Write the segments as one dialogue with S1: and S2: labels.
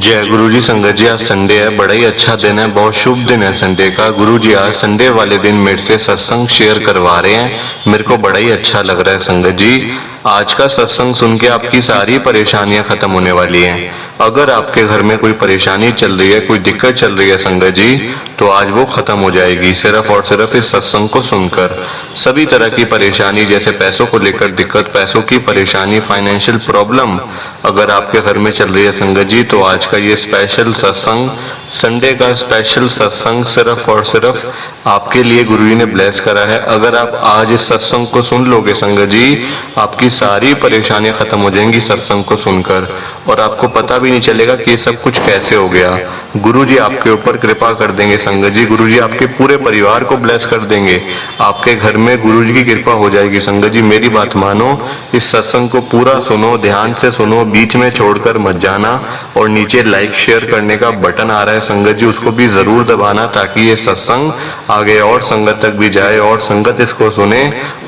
S1: जय गुरु जी। संगत जी, आज संडे है, बड़ा ही अच्छा दिन है, बहुत शुभ दिन है संडे का। गुरु जी आज संडे वाले दिन मेरे से सत्संग शेयर करवा रहे हैं, मेरे को बड़ा ही अच्छा लग रहा है। संगत जी, आज का सत्संग सुन के आपकी सारी परेशानियां खत्म होने वाली हैं। अगर आपके घर में कोई परेशानी चल रही है, कोई दिक्कत चल रही है संगत जी, तो आज वो खत्म हो जाएगी सिर्फ और सिर्फ इस सत्संग को सुनकर। सभी तरह की परेशानी, जैसे पैसों को लेकर दिक्कत, पैसों की परेशानी, फाइनेंशियल प्रॉब्लम अगर आपके घर में चल रही है संगत जी, तो आज का ये स्पेशल सत्संग, संडे का स्पेशल सत्संग सिर्फ और सिर्फ आपके लिए गुरु जी ने ब्लेस करा है। अगर आप आज इस सत्संग को सुन लोगे संगत जी, आपकी सारी परेशानियां खत्म हो जाएंगी सत्संग को सुनकर, और आपको पता भी नहीं चलेगा कि ये सब कुछ कैसे हो गया। गुरु जी आपके ऊपर कृपा कर देंगे संगत जी, गुरु जी आपके पूरे परिवार को ब्लेस कर देंगे, आपके घर में गुरु जी की कृपा हो जाएगी। संगत जी मेरी बात मानो, इस सत्संग को पूरा सुनो, ध्यान से सुनो, बीच में छोड़कर मत जाना। और नीचे लाइक शेयर करने का बटन आ रहा है संगत जी, उसको भी जरूर दबाना, ताकि ये सत्संग आगे और संगत तक भी जाए और संगत इसको सुने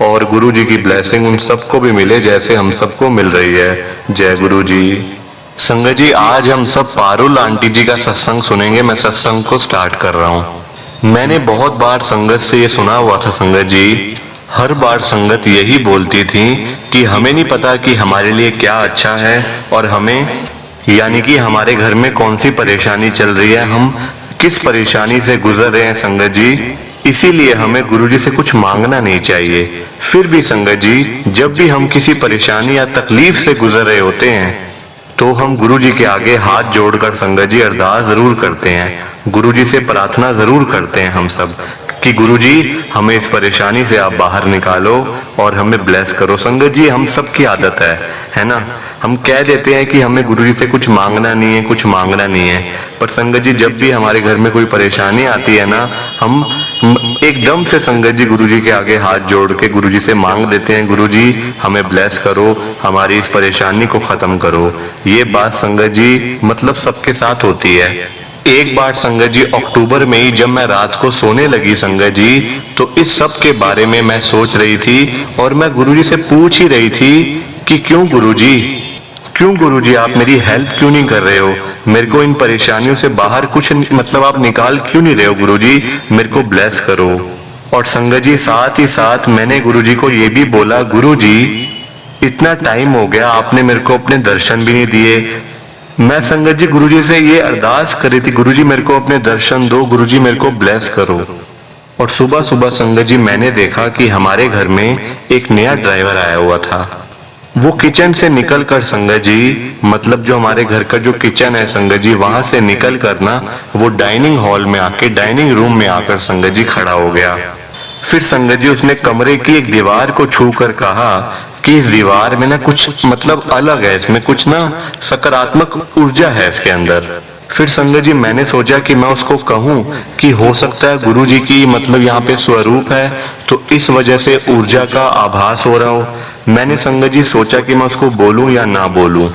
S1: और गुरु जी की ब्लेसिंग उन सबको भी मिले जैसे हम सबको मिल रही है। जय गुरु जी। संगत जी आज हम सब पारुल आंटी जी का सत्संग सुनेंगे। मैं सत्संग को स्टार्ट कर रहा हूँ। मैंने बहुत बार संगत से ये सुना हुआ था संगत जी, हर बार संगत यही बोलती थी कि हमें नहीं पता कि हमारे लिए क्या अच्छा है, और हमें यानी कि हमारे घर में कौन सी परेशानी चल रही है, हम किस परेशानी से गुजर रहे हैं संगत जी, इसीलिए हमें गुरु जी से कुछ मांगना नहीं चाहिए। फिर भी संगत जी, जब भी हम किसी परेशानी या तकलीफ से गुजर रहे होते हैं, तो हम गुरु जी के आगे हाथ जोड़कर संगत जी अरदास जरूर करते हैं, गुरु जी से प्रार्थना जरूर करते हैं हम सब कि गुरु जी हमें इस परेशानी से आप बाहर निकालो और हमें ब्लेस करो। संगत जी हम सब की आदत है ना, हम कह देते हैं कि हमें गुरु जी से कुछ मांगना नहीं है, कुछ मांगना नहीं है, पर संगत जी जब भी हमारे घर में कोई परेशानी आती है ना, हम एकदम से संगत जी गुरु जी के आगे हाथ जोड़ के गुरु जी से मांग देते हैं, गुरु जी हमें ब्लेस करो, हमारी इस परेशानी को खत्म करो। ये बात संगत जी मतलब सबके साथ होती है। एक बार संगत जी अक्टूबर में ही जब मैं रात को सोने लगी संगत जी, तो इस सब के बारे में मैं सोच रही थी और मैं गुरु जी से पूछ ही रही थी कि क्यों गुरु जी आप मेरी हेल्प क्यों नहीं कर रहे हो, मेरे को इन परेशानियों से बाहर कुछ मतलब आप निकाल क्यों नहीं रहे हो गुरु जी, मेरे को ब्लेस करो। और संगत जी साथ ही साथ मैंने गुरु जी को ये भी बोला, गुरु जी इतना टाइम हो गया आपने मेरे को अपने दर्शन भी नहीं दिए। मैं संगत जी गुरु जी से ये अरदास करी थी, गुरु जी मेरे को अपने दर्शन दो, गुरु जी मेरे को ब्लेस करो। और सुबह सुबह संगत जी मैंने देखा कि हमारे घर में एक नया ड्राइवर आया हुआ था। वो किचन से निकल कर संगत जी, मतलब जो हमारे घर का जो किचन है संगत जी, वहां से निकल कर ना वो डाइनिंग हॉल में आके, डाइनिंग रूम में आकर संगत जी खड़ा हो गया। फिर संगत जी उसने कमरे की एक दीवार को छू कर कहा कि इस दीवार में ना कुछ मतलब अलग है, इसमें कुछ ना सकारात्मक ऊर्जा है इसके अंदर। फिर संगत जी मैंने सोचा कि मैं उसको कहूं कि हो सकता है गुरु जी की मतलब यहाँ पे स्वरूप है, तो इस वजह से ऊर्जा का आभास हो रहा हो। मैंने संगत जी सोचा कि मैं उसको बोलूं या ना बोलूं।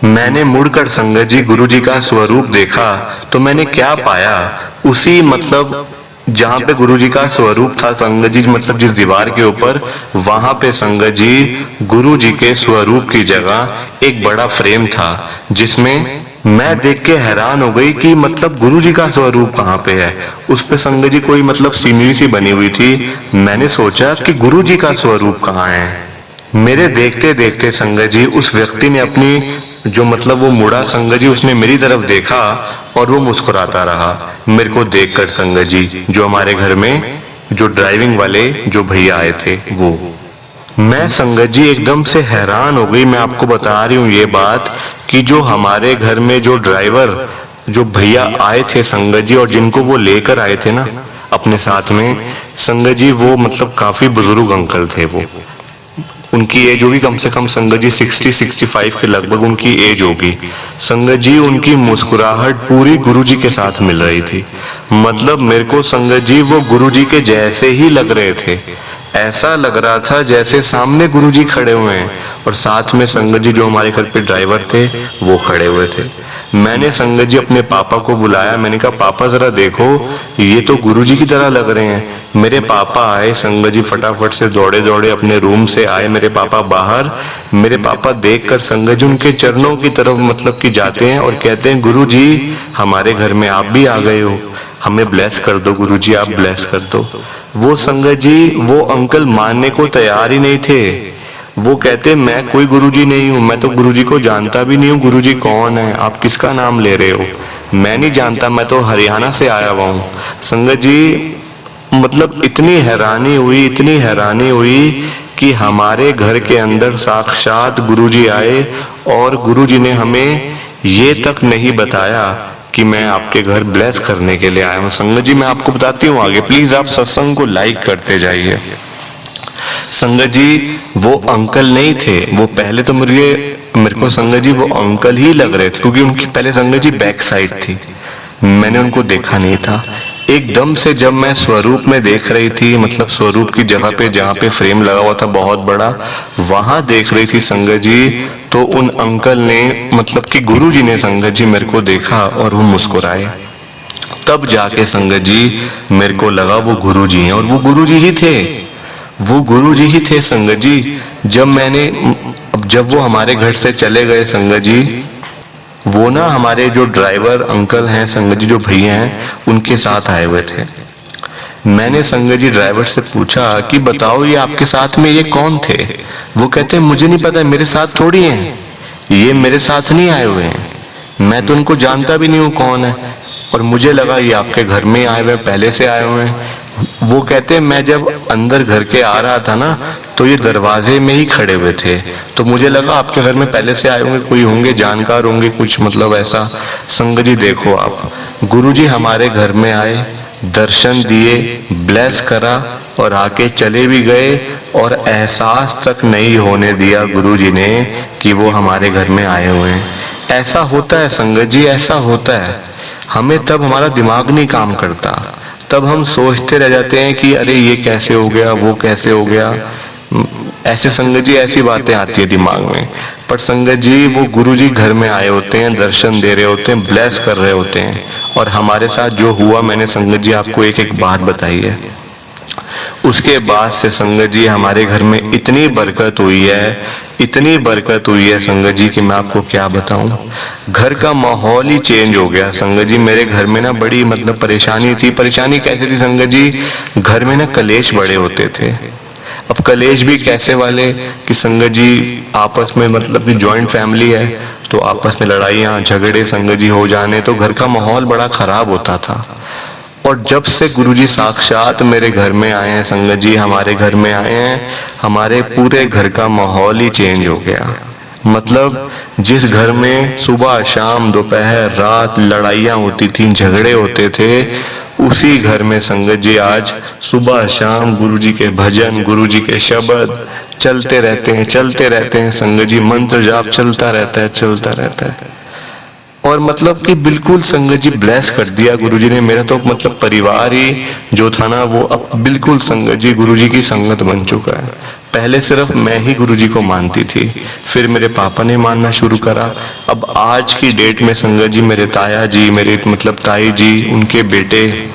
S1: मैंने मुड़कर संगत जी गुरु जी का स्वरूप देखा, तो मैंने क्या पाया, उसी मतलब जहां पे गुरु जी का स्वरूप था संगत जी, मतलब जिस दीवार के ऊपर, वहां पे संगत जी गुरु जी के स्वरूप की जगह एक बड़ा फ्रेम था, जिसमें मैं देख के हैरान हो गई कि मतलब गुरु जी का स्वरूप कहाँ पे है। उस पे संगत जी कोई मतलब सीनरी सी बनी हुई थी। मैंने सोचा कि गुरु जी का स्वरूप कहाँ है। मेरे देखते देखते संगत जी उस व्यक्ति ने अपनी जो मतलब वो मुड़ा संगत जी, उसने मेरी तरफ देखा और वो मुस्कुराता रहा मेरे को देखकर संगत जी। जो हमारे घर में जो ड्राइविंग वाले जो भैया आए थे वो, मैं संगत जी एकदम से हैरान हो गई। मैं आपको बता रही हूँ ये बात कि जो हमारे घर में जो ड्राइवर जो भैया आए थे संगत जी, और जिनको वो लेकर आए थे ना अपने साथ में संगत जी, वो मतलब काफी बुजुर्ग अंकल थे। वो उनकी एज होगी कम से कम संगत जी 60-65 के लगभग उनकी एज होगी संगत जी। उनकी मुस्कुराहट पूरी गुरु जी के साथ मिल रही थी, मतलब मेरे को संगत जी वो गुरु जी के जैसे ही लग रहे थे। ऐसा लग रहा था जैसे सामने गुरु जी खड़े हुए हैं और साथ में संगत जी जो हमारे घर पे ड्राइवर थे वो खड़े हुए थे। मैंने संगत जी अपने पापा को बुलाया, मैंने कहा पापा जरा देखो, ये तो गुरु जी की तरह लग रहे हैं। मेरे पापा आए संगत जी, फटाफट से दौड़े दौड़े अपने रूम से आए। मेरे पापा बाहर मेरे पापा देखकर संगत जी उनके चरणों की तरफ मतलब कि जाते हैं और कहते हैं गुरुजी हमारे घर में आप भी आ गए हो, हमें ब्लेस कर दो गुरुजी, आप ब्लेस कर दो। वो संगत जी वो अंकल मानने को तैयार ही नहीं थे। वो कहते मैं कोई गुरुजी नहीं हूँ, मैं तो गुरुजी को जानता भी नहीं हूँ, गुरुजी कौन है, आप किसका नाम ले रहे हो, मैं नहीं जानता, मैं तो हरियाणा से आया हुआ हूँ। संगत जी मतलब इतनी हैरानी हुई कि हमारे घर के अंदर साक्षात गुरुजी आए और गुरुजी ने हमें ये तक नहीं बताया कि मैं आपके घर ब्लेस करने के लिए आया हूँ। संगत जी मैं आपको बताती हूँ आगे, प्लीज आप सत्संग को लाइक करते जाइए। संगत जी वो अंकल नहीं थे, वो पहले तो मेरे को संगत जी वो अंकल ही लग रहे थे, क्योंकि उनकी पहले संगत जी बैक साइड थी, मैंने उनको देखा नहीं था। एकदम से जब मैं स्वरूप में देख रही थी, मतलब स्वरूप की जगह पे जहाँ पे फ्रेम लगा हुआ था बहुत बड़ा, वहां देख रही थी संगत जी, तो उन अंकल ने मतलब कि गुरु जी ने संगत जी मेरे को देखा और वो मुस्कुराए। तब जाके संगत जी मेरे को लगा वो गुरु जी हैं, और वो गुरु जी ही थे, वो गुरु जी ही थे संगत जी। जब वो हमारे घर से चले गए संगत जी, वो ना हमारे जो ड्राइवर अंकल हैं संगत जी, जो भैया हैं, उनके साथ आए हुए थे। मैंने संगत जी ड्राइवर से पूछा कि बताओ ये आपके साथ में ये कौन थे। वो कहते हैं मुझे नहीं पता, मेरे साथ थोड़ी हैं, ये मेरे साथ नहीं आए हुए हैं, मैं तो उनको जानता भी नहीं हूँ कौन है, और मुझे लगा ये आपके घर में आए हुए, पहले से आए हुए हैं। वो कहते हैं मैं जब अंदर घर के आ रहा था ना, तो ये दरवाजे में ही खड़े हुए थे, तो मुझे लगा आपके घर में पहले से आए होंगे, कोई होंगे, जानकार होंगे कुछ, मतलब ऐसा। संगत जी देखो आप, गुरुजी हमारे घर में आए, दर्शन दिए, ब्लेस करा और आके चले भी गए, और एहसास तक नहीं होने दिया गुरुजी ने कि वो हमारे घर में आए हुए हैं। ऐसा होता है संगत जी, ऐसा होता है। हमें तब हमारा दिमाग नहीं काम करता, तब हम सोचते रह जाते हैं कि अरे ये कैसे हो गया, वो कैसे हो गया, ऐसे संगत जी ऐसी बातें आती है दिमाग में। पर संगत जी वो गुरुजी घर में आए होते हैं, दर्शन दे रहे होते हैं, ब्लेस कर रहे होते हैं। और हमारे साथ जो हुआ, मैंने संगत जी आपको एक एक बात बताई है। उसके बाद से संगत जी हमारे घर में इतनी बरकत हुई है, इतनी बरकत हुई है संगत जी कि मैं आपको क्या बताऊं। घर का माहौल ही चेंज हो गया संगत जी। मेरे घर में ना बड़ी मतलब परेशानी थी। परेशानी कैसे थी संगत जी, घर में ना कलेश बड़े होते थे। अब कलेश भी कैसे वाले कि संगत जी आपस में मतलब कि जॉइंट फैमिली है, तो आपस में लड़ाइयाँ झगड़े संगत जी हो जाने, तो घर का माहौल बड़ा खराब होता था। और जब से गुरुजी साक्षात मेरे घर में आए हैं संगत जी, हमारे घर में आए हैं, हमारे पूरे घर का माहौल ही चेंज हो गया। मतलब जिस घर में सुबह शाम दोपहर रात लड़ाइयाँ होती थी, झगड़े होते थे, उसी घर में संगत जी आज सुबह शाम गुरुजी के भजन, गुरुजी के शब्द चलते रहते हैं संगत जी। मंत्र जाप चलता रहता है। और मतलब कि बिल्कुल संगत जी ब्लेस कर दिया गुरुजी ने। मेरा तो मतलब परिवार ही जो था ना, वो अब बिल्कुल संगत जी गुरुजी की संगत बन चुका है। पहले सिर्फ मैं ही गुरुजी को मानती थी, फिर मेरे पापा ने मानना शुरू करा। अब आज की डेट में संगत जी मेरे ताया जी, मेरे मतलब ताई जी, उनके बेटे,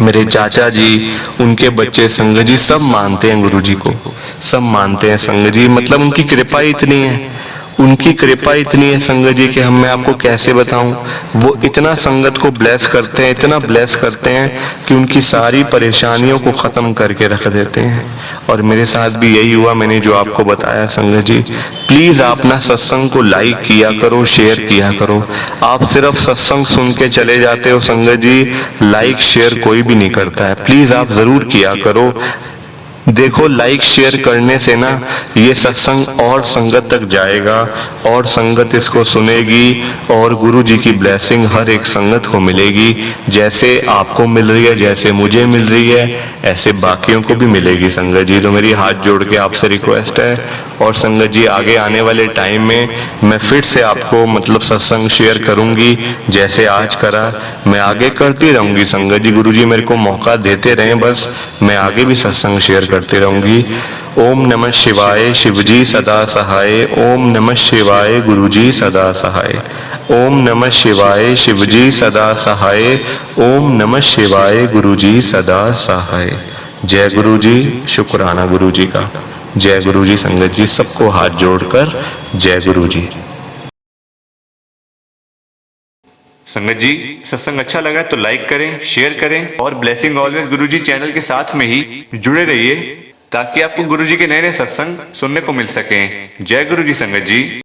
S1: मेरे चाचा जी, उनके बच्चे संगत जी सब मानते हैं गुरुजी को, सब मानते हैं संगत जी। मतलब उनकी कृपा इतनी है, उनकी कृपा इतनी है संगत जी कि मैं आपको कैसे बताऊं। वो इतना संगत को ब्लेस करते हैं, इतना ब्लेस करते हैं कि उनकी सारी परेशानियों को खत्म करके रख देते हैं। और मेरे साथ भी यही हुआ, मैंने जो आपको बताया संगत जी। प्लीज आप ना सत्संग को लाइक किया करो, शेयर किया करो। आप सिर्फ सत्संग सुन के चले जाते हो संगत जी, लाइक शेयर कोई भी नहीं करता है। प्लीज आप जरूर किया करो। देखो लाइक शेयर करने से ना ये सत्संग और संगत तक जाएगा, और संगत इसको सुनेगी, और गुरु जी की ब्लेसिंग हर एक संगत को मिलेगी। जैसे आपको मिल रही है, जैसे मुझे मिल रही है, ऐसे बाकियों को भी मिलेगी संगत जी। तो मेरी हाथ जोड़ के आपसे रिक्वेस्ट है। और संगत जी आगे आने वाले टाइम में मैं फिर से आपको मतलब सत्संग शेयर करूंगी, जैसे आज करा मैं आगे करती रहूंगी संगत जी। गुरु जी मेरे को मौका देते रहे, बस मैं आगे भी सत्संग शेयर करती रहूंगी। ओम नमः शिवाय, शिवजी सदा सहाय। ओम नमः शिवाय, गुरुजी सदा सहाय। ओम नमः शिवाय, शिवजी सदा सहाय। ओम नमः शिवाय, गुरुजी सदा सहाय। जय गुरु जी। शुक्राना गुरु जी का। जय गुरु जी संगत जी, सबको हाथ जोड़कर जय गुरु जी।
S2: संगत जी, सत्संग अच्छा लगा तो लाइक करें, शेयर करें और ब्लेसिंग ऑलवेज गुरुजी चैनल के साथ में ही जुड़े रहिए ताकि आपको गुरुजी के नए नए सत्संग सुनने को मिल सकें। जय गुरु जी संगत जी।